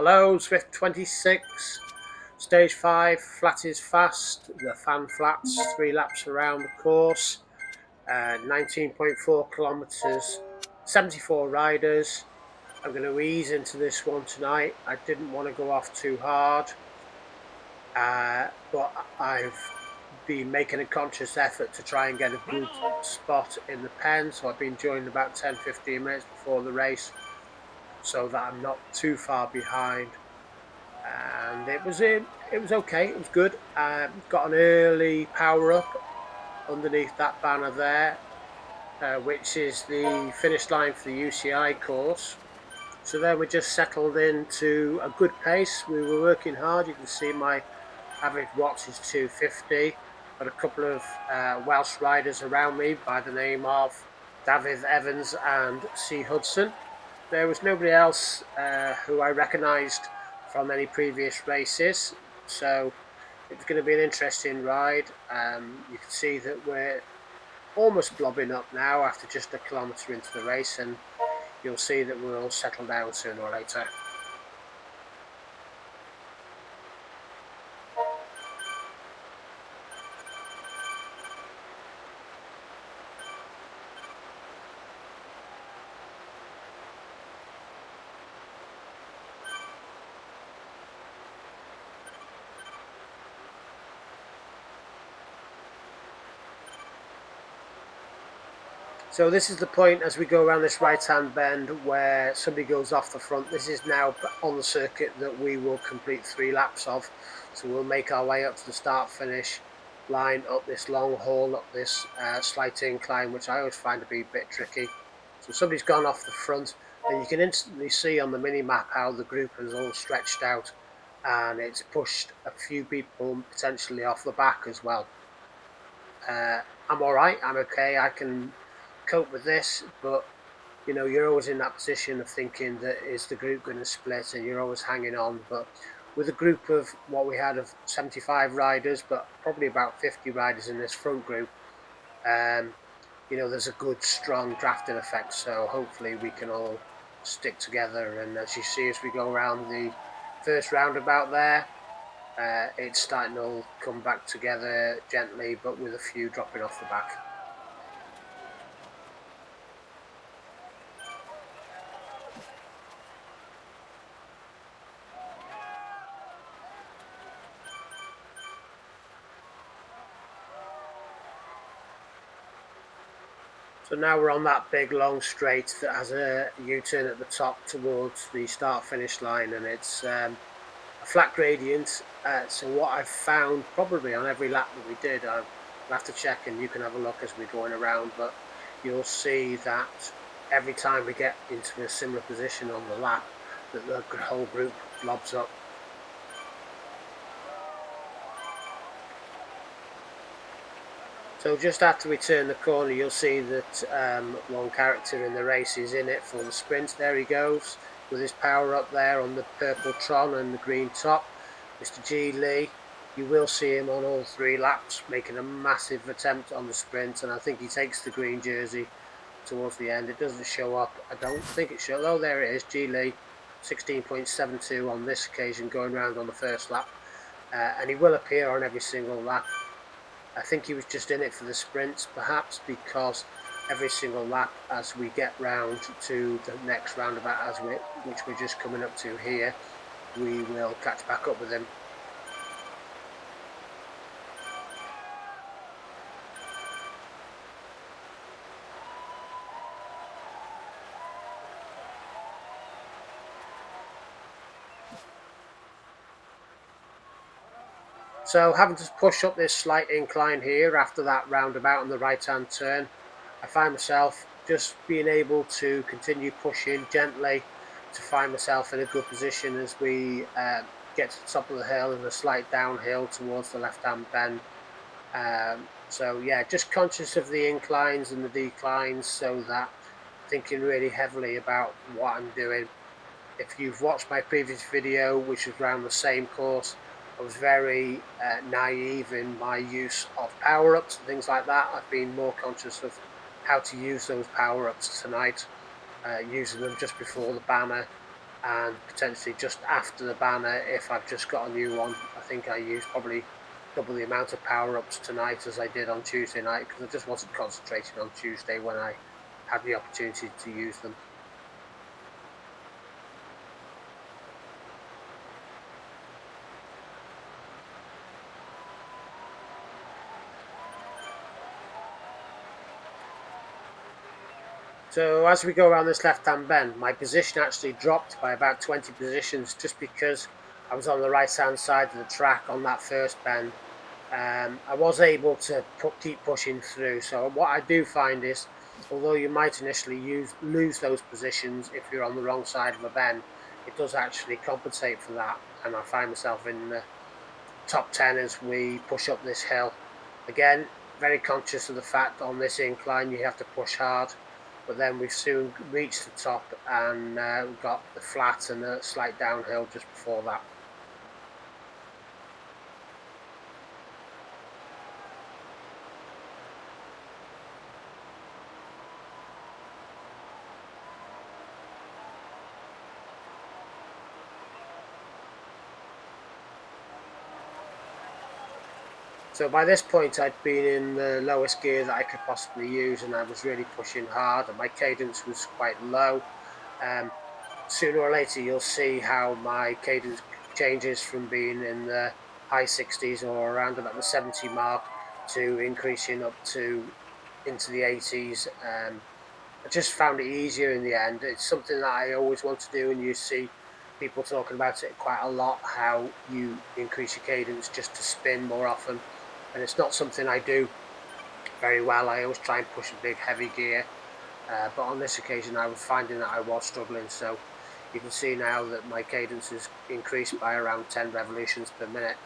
Hello, Zwift 26, stage 5, flat is fast, the fan flats, 3 laps around the course, 19.4 kilometres, 74 riders. I'm going to ease into this one tonight. I didn't want to go off too hard, but I've been making a conscious effort to try and get a good spot in the pen, so I've been joining about 10-15 minutes before the race so that I'm not too far behind. And it was okay. It was good. Got an early power up underneath that banner there, which is the finish line for the UCI course. So then we just settled into a good pace. We were working hard. You can see my average watts is 250. Got a couple of Welsh riders around me by the name of David Evans and C. Hudson. There was nobody else who I recognised from any previous races, so it's going to be an interesting ride. You can see that we're almost blobbing up now after just a kilometre into the race, and you'll see that we'll settle down sooner or later. So this is the point as we go around this right-hand bend where somebody goes off the front. This is now on the circuit that we will complete 3 laps of. So we'll make our way up to the start-finish line, up this long haul, up this slight incline, which I always find to be a bit tricky. So somebody's gone off the front, and you can instantly see on the mini-map how the group is all stretched out, and it's pushed a few people potentially off the back as well. I'm alright, I'm okay, I can cope with this, but you know, you're always in that position of thinking that is the group going to split, and you're always hanging on. But with a group of what we had of 75 riders, but probably about 50 riders in this front group, you know, there's a good strong drafting effect, so hopefully we can all stick together. And as you see, as we go around the first roundabout there, it's starting to all come back together gently, but with a few dropping off the back. So now we're on that big long straight that has a U-turn at the top towards the start-finish line, and it's a flat gradient. So what I've found probably on every lap that we did, I'll have to check and you can have a look as we're going around, but you'll see that every time we get into a similar position on the lap, that the whole group blobs up. So just after we turn the corner, you'll see that one character in the race is in it for the sprint. There he goes with his power up there on the purple Tron and the green top. Mr. G. Lee, you will see him on all 3 laps making a massive attempt on the sprint, and I think he takes the green jersey towards the end. It doesn't show up. I don't think it shows. Oh, there it is. G. Lee, 16.72 on this occasion going round on the first lap. And he will appear on every single lap. I think he was just in it for the sprints, perhaps, because every single lap as we get round to the next roundabout, which we're just coming up to here, we will catch back up with him. So having to push up this slight incline here after that roundabout on the right-hand turn, I find myself just being able to continue pushing gently to find myself in a good position as we get to the top of the hill and a slight downhill towards the left-hand bend. So yeah, just conscious of the inclines and the declines, so that thinking really heavily about what I'm doing. If you've watched my previous video, which was around the same course, I was very naive in my use of power-ups and things like that. I've been more conscious of how to use those power-ups tonight, using them just before the banner and potentially just after the banner if I've just got a new one. I think I used probably double the amount of power-ups tonight as I did on Tuesday night, because I just wasn't concentrating on Tuesday when I had the opportunity to use them. So as we go around this left-hand bend, my position actually dropped by about 20 positions just because I was on the right-hand side of the track on that first bend. I was able to keep pushing through. So what I do find is, although you might initially lose those positions if you're on the wrong side of a bend, it does actually compensate for that. And I find myself in the top 10 as we push up this hill. Again, very conscious of the fact on this incline you have to push hard, but then we've soon reached the top and we've got the flat and a slight downhill just before that. So by this point, I'd been in the lowest gear that I could possibly use, and I was really pushing hard, and my cadence was quite low. Um, Sooner or later, you'll see how my cadence changes from being in the high 60s or around about the 70 mark to increasing up to into the 80s. I just found it easier in the end. It's something that I always want to do, and you see people talking about it quite a lot, how you increase your cadence just to spin more often. And it's not something I do very well. I always try and push a big heavy gear, but on this occasion I was finding that I was struggling. So you can see now that my cadence is increased by around 10 revolutions per minute.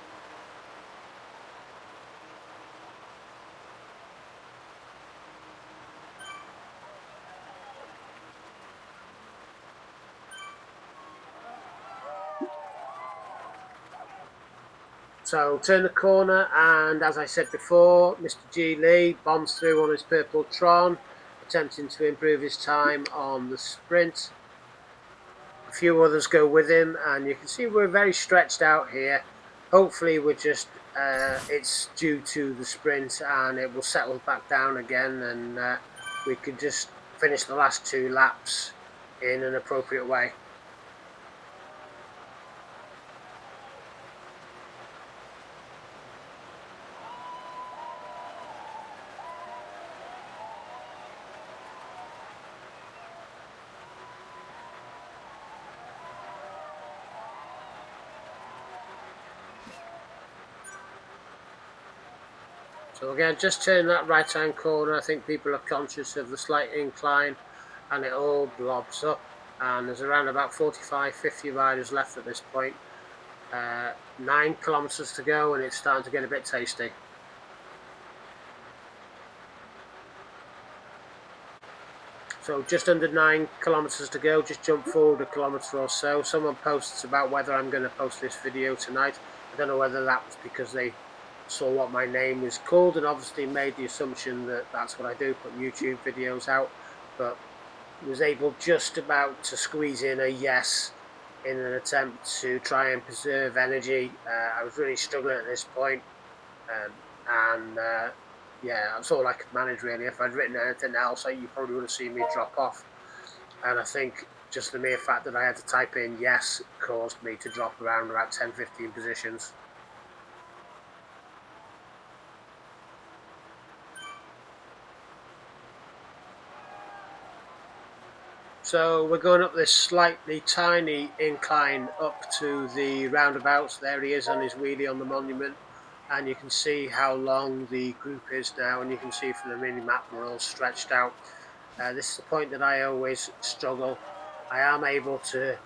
So turn the corner, and as I said before, Mr. G. Lee bombs through on his purple Tron, attempting to improve his time on the sprint. A few others go with him, and you can see we're very stretched out here. Hopefully we're just it's due to the sprint and it will settle back down again, and we can just finish the last 2 laps in an appropriate way. So again, just turn that right hand corner. I think people are conscious of the slight incline and it all blobs up, and there's around about 45-50 riders left at this point. 9 kilometers to go and it's starting to get a bit tasty. So just under 9 kilometers to go, just jump forward a kilometer or so. Someone posts about whether I'm going to post this video tonight. I don't know whether that was because they saw what my name was called and obviously made the assumption that that's what I do, put YouTube videos out, but was able just about to squeeze in a yes in an attempt to try and preserve energy. I was really struggling at this point, and yeah, that's all I could manage really. If I'd written anything else, you probably would have seen me drop off. And I think just the mere fact that I had to type in yes caused me to drop around about 10-15 positions. So we're going up this slightly tiny incline up to the roundabouts. There he is on his wheelie on the monument, and you can see how long the group is now, and you can see from the mini map we're all stretched out. This is the point that I always struggle. I am able to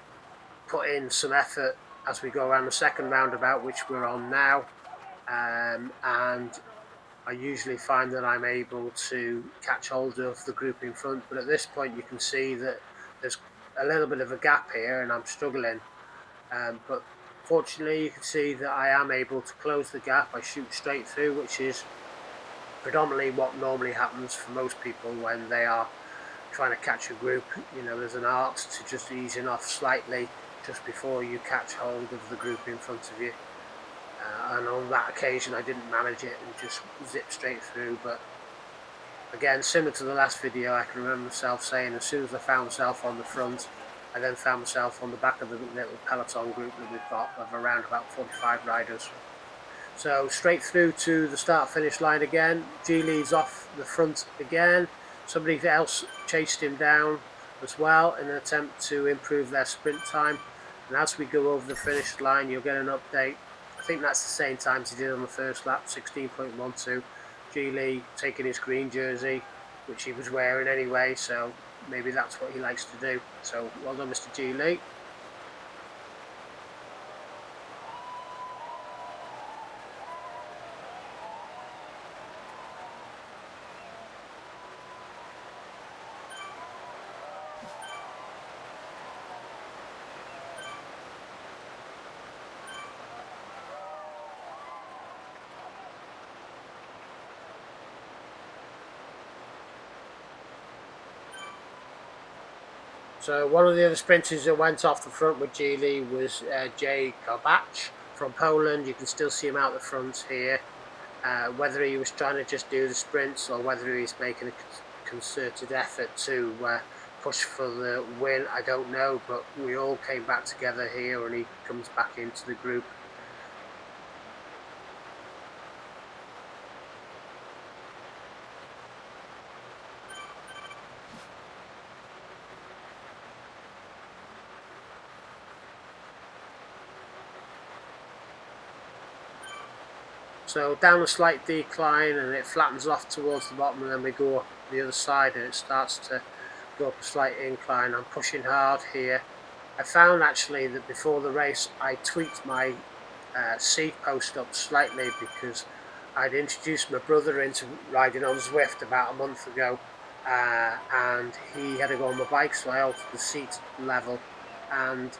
put in some effort as we go around the second roundabout, which we're on now, and I usually find that I'm able to catch hold of the group in front, but at this point you can see that there's a little bit of a gap here and I'm struggling, but fortunately you can see that I am able to close the gap. I shoot straight through, which is predominantly what normally happens for most people when they are trying to catch a group, you know, there's an art to just easing off slightly just before you catch hold of the group in front of you. And on that occasion I didn't manage it and just zipped straight through, but again, similar to the last video, I can remember myself saying as soon as I found myself on the front, I then found myself on the back of the little peloton group that we've got of around about 45 riders. So straight through to the start-finish line again. G leads off the front again. Somebody else chased him down as well in an attempt to improve their sprint time. And as we go over the finish line, you'll get an update. I think that's the same times he did on the first lap, 16.12. G Lee taking his green jersey, which he was wearing anyway, so maybe that's what he likes to do. So well done, Mr. G Lee. So one of the other sprinters that went off the front with G Lee was Jay Kobach from Poland. You can still see him out the front here. Whether he was trying to just do the sprints or whether he's making a concerted effort to push for the win, I don't know, but we all came back together here and he comes back into the group. So down a slight decline and it flattens off towards the bottom, and then we go up the other side and it starts to go up a slight incline. I'm pushing hard here. I found actually that before the race I tweaked my seat post up slightly because I'd introduced my brother into riding on Zwift about a month ago, and he had to go on the bike, so I altered the seat level and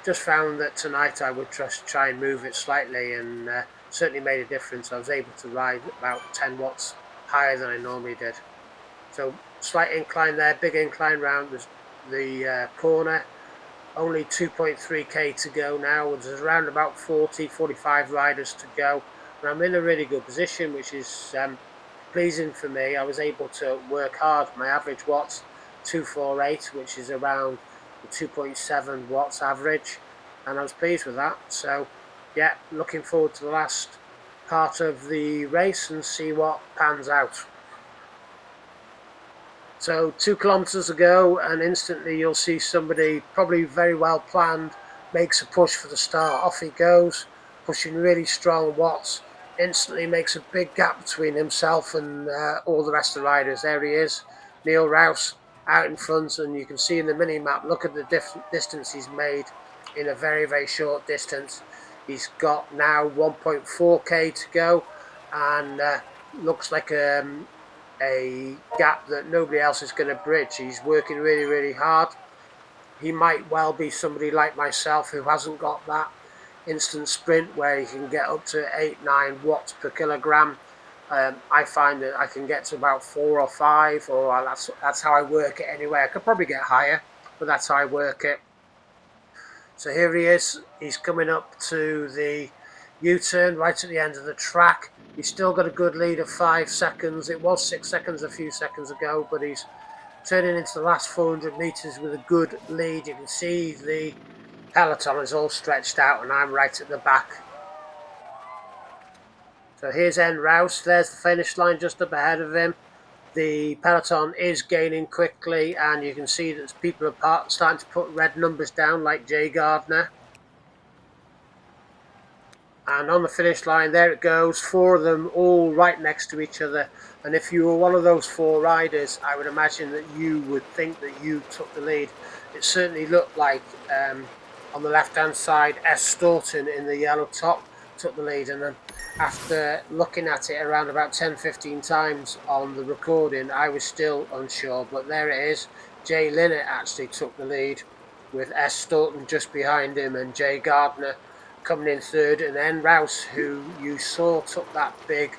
just found that tonight I would just try and move it slightly, and certainly made a difference. I was able to ride about 10 watts higher than I normally did. So slight incline there, big incline round the corner. Only 2.3k to go now. There's around about 45 riders to go. And I'm in a really good position, which is pleasing for me. I was able to work hard. My average watts 248, which is around the 2.7 watts average, and I was pleased with that. So yeah, looking forward to the last part of the race and see what pans out. So 2 kilometers ago, and instantly you'll see somebody probably very well planned makes a push for the start. Off he goes, pushing really strong watts. Instantly makes a big gap between himself and all the rest of the riders. There he is, Neil Rouse out in front, and you can see in the mini map, look at the distance he's made in a very, very short distance. He's got now 1.4k to go, and looks like a gap that nobody else is going to bridge. He's working really, really hard. He might well be somebody like myself who hasn't got that instant sprint where he can get up to 8-9 watts per kilogram. I find that I can get to about 4 or 5, or that's how I work it anyway. I could probably get higher, but that's how I work it. So here he is. He's coming up to the U-turn right at the end of the track. He's still got a good lead of 5 seconds. It was 6 seconds a few seconds ago, but he's turning into the last 400 meters with a good lead. You can see the peloton is all stretched out and I'm right at the back. So here's N Rouse. There's the finish line just up ahead of him. The peloton is gaining quickly, and you can see that people are starting to put red numbers down, like Jay Gardner. And on the finish line, there it goes, 4 of them all right next to each other. And if you were one of those 4 riders, I would imagine that you would think that you took the lead. It certainly looked like on the left-hand side, S. Staunton in the yellow top took the lead. And then after looking at it around about 10-15 times on the recording, I was still unsure. But there it is. Jay Linnett actually took the lead with S. Staunton just behind him and Jay Gardner coming in third, and then Rouse, who you saw took that big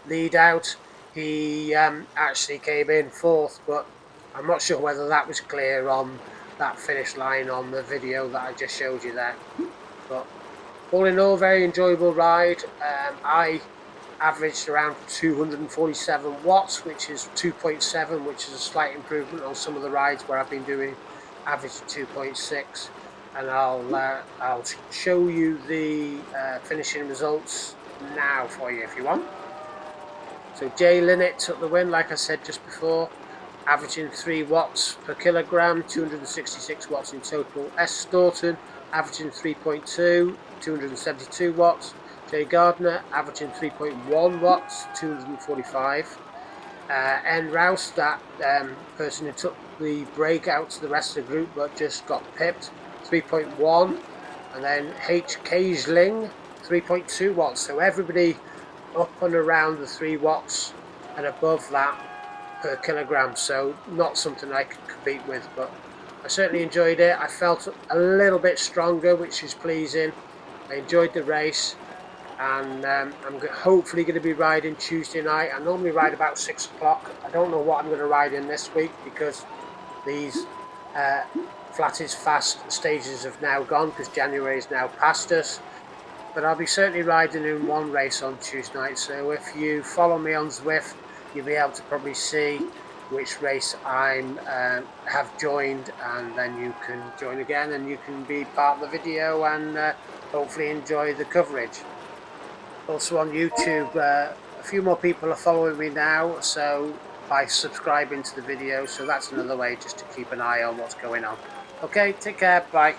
lead out, he actually came in fourth, but I'm not sure whether that was clear on that finish line on the video that I just showed you there. But all in all, very enjoyable ride. I averaged around 247 watts, which is 2.7, which is a slight improvement on some of the rides where I've been doing average 2.6. And I'll show you the finishing results now for you if you want. So Jay Linnett took the win, like I said just before, averaging 3 watts per kilogram, 266 watts in total. S. Staunton averaging 3.2, 272 watts. Jay Gardner averaging 3.1 watts, 245. N. Rouse, that person who took the break out to the rest of the group but just got pipped, 3.1. And then H. Kaisling, 3.2 watts. So everybody up and around the 3 watts and above that per kilogram. So not something I could compete with, but I certainly enjoyed it. I felt a little bit stronger, which is pleasing. I enjoyed the race, and I'm hopefully going to be riding Tuesday night. I normally ride about 6 o'clock. I don't know what I'm going to ride in this week because these flat is fast stages have now gone because January is now past us. But I'll be certainly riding in one race on Tuesday night. So if you follow me on Zwift, you'll be able to probably see which race I'm have joined, and then you can join again and you can be part of the video and hopefully enjoy the coverage. Also on YouTube, a few more people are following me now, so by subscribing to the video, so that's another way just to keep an eye on what's going on. Okay, take care, bye.